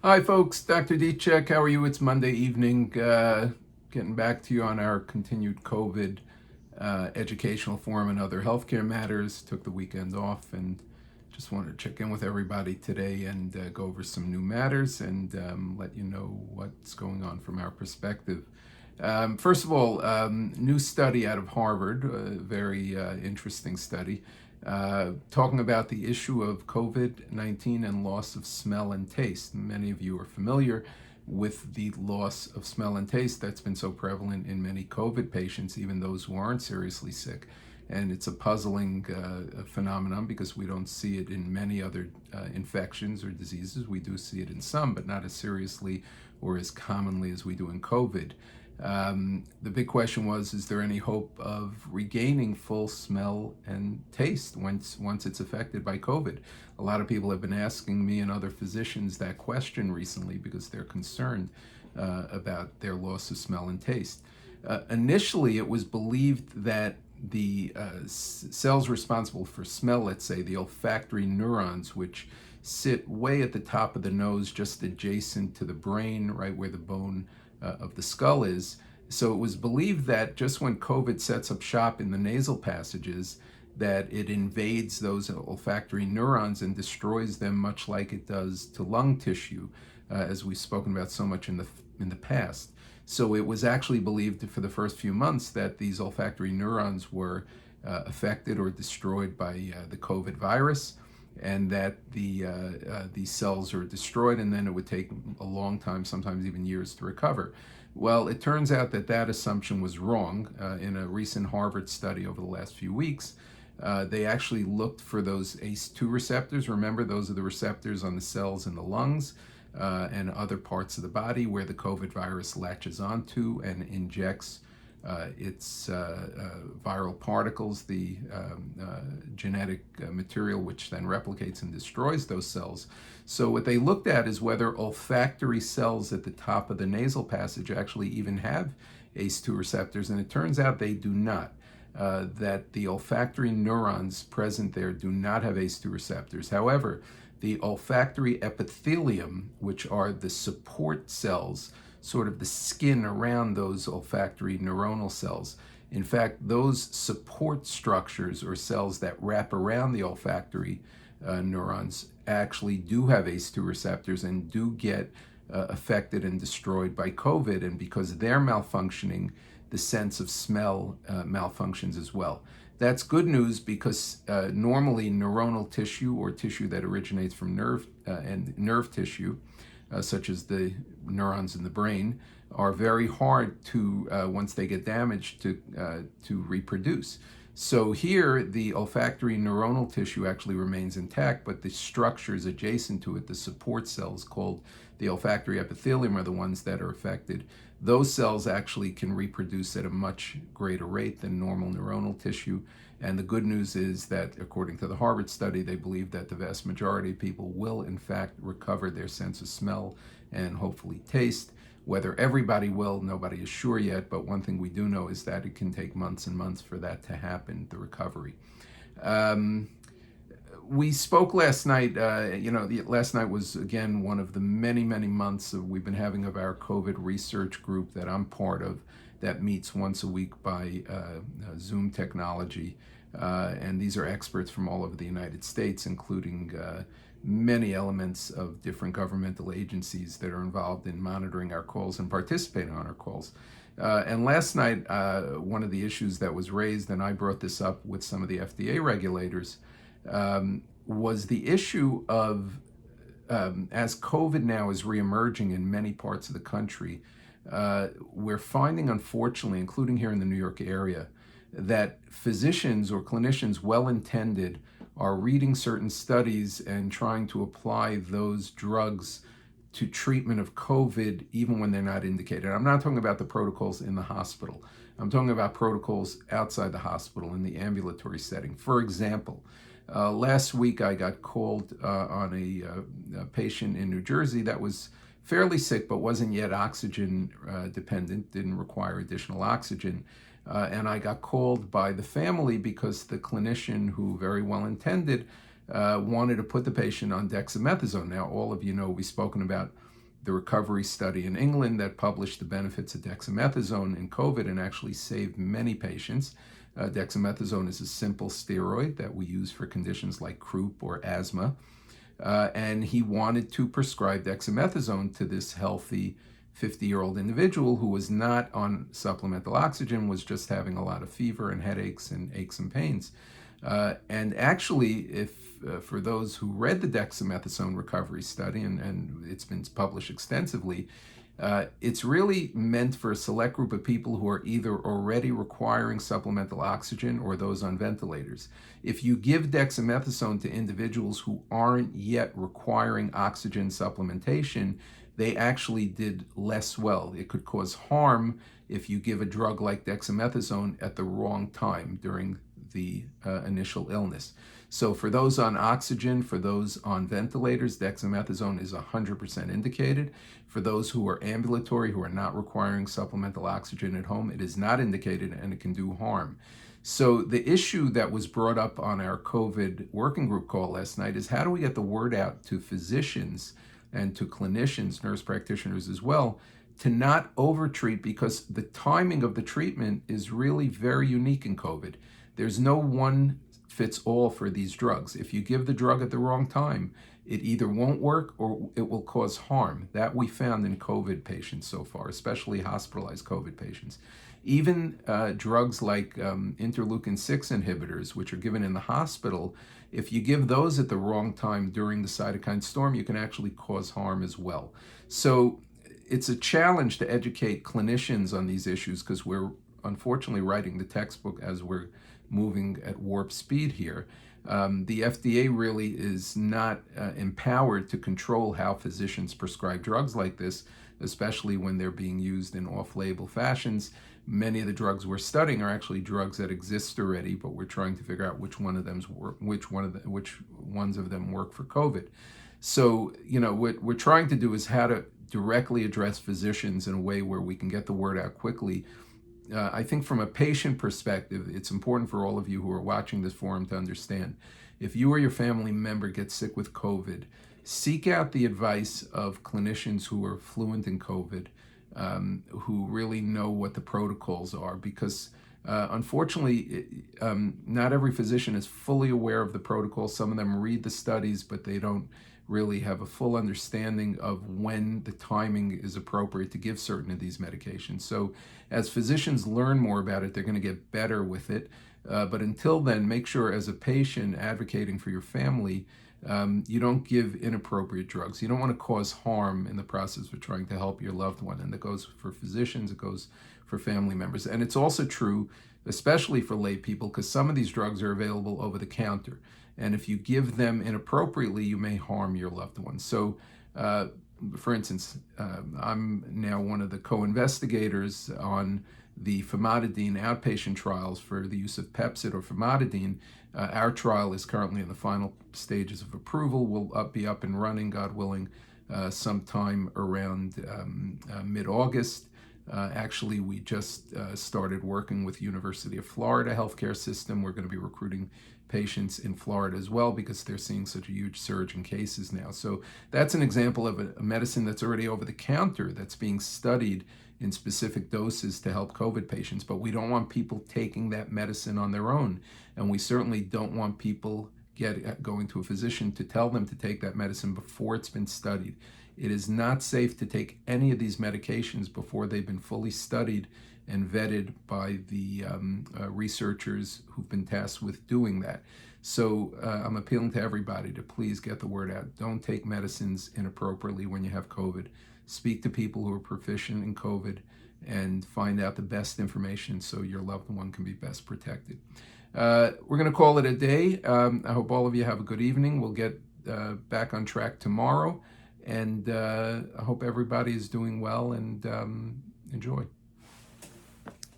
Hi folks, Dr. Ditchek, how are you? It's Monday evening, getting back to you on our continued COVID educational forum and other healthcare matters. Took the weekend off and just wanted to check in with everybody today and go over some new matters and let you know what's going on from our perspective. First of all, new study out of Harvard, a very interesting study, talking about the issue of COVID-19 and loss of smell and taste. Many of you are familiar with the loss of smell and taste that's been so prevalent in many COVID patients, even those who aren't seriously sick. And it's a puzzling phenomenon because we don't see it in many other infections or diseases. We do see it in some, but not as seriously or as commonly as we do in COVID. The big question was, is there any hope of regaining full smell and taste once it's affected by COVID? A lot of people have been asking me and other physicians that question recently because they're concerned about their loss of smell and taste. Initially, it was believed that the cells responsible for smell, let's say the olfactory neurons, which sit way at the top of the nose, just adjacent to the brain, right where the bone of the skull is. So it was believed that just when COVID sets up shop in the nasal passages, that it invades those olfactory neurons and destroys them, much like it does to lung tissue, as we've spoken about so much in the past. So it was actually believed for the first few months that these olfactory neurons were affected or destroyed by the COVID virus, and that these cells are destroyed, and then it would take a long time, sometimes even years, to recover. Well, it turns out that that assumption was wrong. In a recent Harvard study over the last few weeks, they actually looked for those ACE2 receptors. Remember, those are the receptors on the cells in the lungs and other parts of the body where the COVID virus latches onto and injects its viral particles, the genetic material, which then replicates and destroys those cells. So what they looked at is whether olfactory cells at the top of the nasal passage actually even have ACE2 receptors, and it turns out they do not. That the olfactory neurons present there do not have ACE2 receptors. However, the olfactory epithelium, which are the support cells, sort of the skin around those olfactory neuronal cells. In fact, those support structures or cells that wrap around the olfactory neurons actually do have ACE2 receptors and do get affected and destroyed by COVID. And because they're malfunctioning, the sense of smell malfunctions as well. That's good news because normally neuronal tissue or tissue that originates from nerve tissue, such as the neurons in the brain, are very hard to, once they get damaged, to reproduce. So here, the olfactory neuronal tissue actually remains intact, but the structures adjacent to it, the support cells called the olfactory epithelium, are the ones that are affected. Those cells actually can reproduce at a much greater rate than normal neuronal tissue. And the good news is that, according to the Harvard study, they believe that the vast majority of people will, in fact, recover their sense of smell and hopefully taste. Whether everybody will, nobody is sure yet, but one thing we do know is that it can take months and months for that to happen, the recovery. We spoke last night, last night was, again, one of the many, many months we've been having of our COVID research group that I'm part of that meets once a week by Zoom technology. And these are experts from all over the United States, including many elements of different governmental agencies that are involved in monitoring our calls and participating on our calls. And last night, one of the issues that was raised, and I brought this up with some of the FDA regulators, was the issue of, as COVID now is reemerging in many parts of the country, we're finding, unfortunately, including here in the New York area, that physicians or clinicians, well-intended, are reading certain studies and trying to apply those drugs to treatment of COVID even when they're not indicated. I'm not talking about the protocols in the hospital. I'm talking about protocols outside the hospital in the ambulatory setting. For example, last week I got called on a patient in New Jersey that was fairly sick but wasn't yet oxygen dependent, didn't require additional oxygen. And I got called by the family because the clinician, who very well intended, wanted to put the patient on dexamethasone. Now, all of you know we've spoken about the recovery study in England that published the benefits of dexamethasone in COVID and actually saved many patients. Dexamethasone is a simple steroid that we use for conditions like croup or asthma. And he wanted to prescribe dexamethasone to this healthy 50-year-old individual who was not on supplemental oxygen, was just having a lot of fever and headaches and aches and pains. And actually, for those who read the dexamethasone recovery study, and it's been published extensively, it's really meant for a select group of people who are either already requiring supplemental oxygen or those on ventilators. If you give dexamethasone to individuals who aren't yet requiring oxygen supplementation, they actually did less well. It could cause harm if you give a drug like dexamethasone at the wrong time during the initial illness. So for those on oxygen, for those on ventilators, dexamethasone is 100% indicated. For those who are ambulatory, who are not requiring supplemental oxygen at home, it is not indicated and it can do harm. So the issue that was brought up on our COVID working group call last night is how do we get the word out to physicians and to clinicians, nurse practitioners as well, to not overtreat, because the timing of the treatment is really very unique in COVID. There's no one fits all for these drugs. If you give the drug at the wrong time, it either won't work or it will cause harm. That we found in COVID patients so far, especially hospitalized COVID patients. Even drugs like interleukin-6 inhibitors, which are given in the hospital, if you give those at the wrong time during the cytokine storm, you can actually cause harm as well. So it's a challenge to educate clinicians on these issues because we're unfortunately writing the textbook as we're moving at warp speed here. The FDA really is not empowered to control how physicians prescribe drugs like this, especially when they're being used in off-label fashions. Many of the drugs we're studying are actually drugs that exist already, but we're trying to figure out which ones of them work for COVID. So, what we're trying to do is how to directly address physicians in a way where we can get the word out quickly. I think from a patient perspective, it's important for all of you who are watching this forum to understand, if you or your family member gets sick with COVID, seek out the advice of clinicians who are fluent in COVID, who really know what the protocols are, because unfortunately, not every physician is fully aware of the protocols. Some of them read the studies, but they don't really have a full understanding of when the timing is appropriate to give certain of these medications. So as physicians learn more about it, they're going to get better with it. But until then, make sure as a patient advocating for your family, you don't give inappropriate drugs. You don't want to cause harm in the process of trying to help your loved one. And that goes for physicians, it goes for family members. And it's also true, especially for lay people, because some of these drugs are available over the counter. And if you give them inappropriately, you may harm your loved ones. So, for instance, I'm now one of the co-investigators on the famotidine outpatient trials for the use of Pepcid or famotidine. Our trial is currently in the final stages of approval. We'll be up and running, God willing, sometime around mid-August. Actually, we just started working with University of Florida healthcare system. We're going to be recruiting patients in Florida as well because they're seeing such a huge surge in cases now. So that's an example of a medicine that's already over the counter that's being studied in specific doses to help COVID patients. But we don't want people taking that medicine on their own. And we certainly don't want people going to a physician to tell them to take that medicine before it's been studied. It is not safe to take any of these medications before they've been fully studied and vetted by the researchers who've been tasked with doing that. So I'm appealing to everybody to please get the word out. Don't take medicines inappropriately when you have COVID. Speak to people who are proficient in COVID and find out the best information so your loved one can be best protected. We're going to call it a day. I hope all of you have a good evening. We'll get back on track tomorrow. And I hope everybody is doing well and enjoy.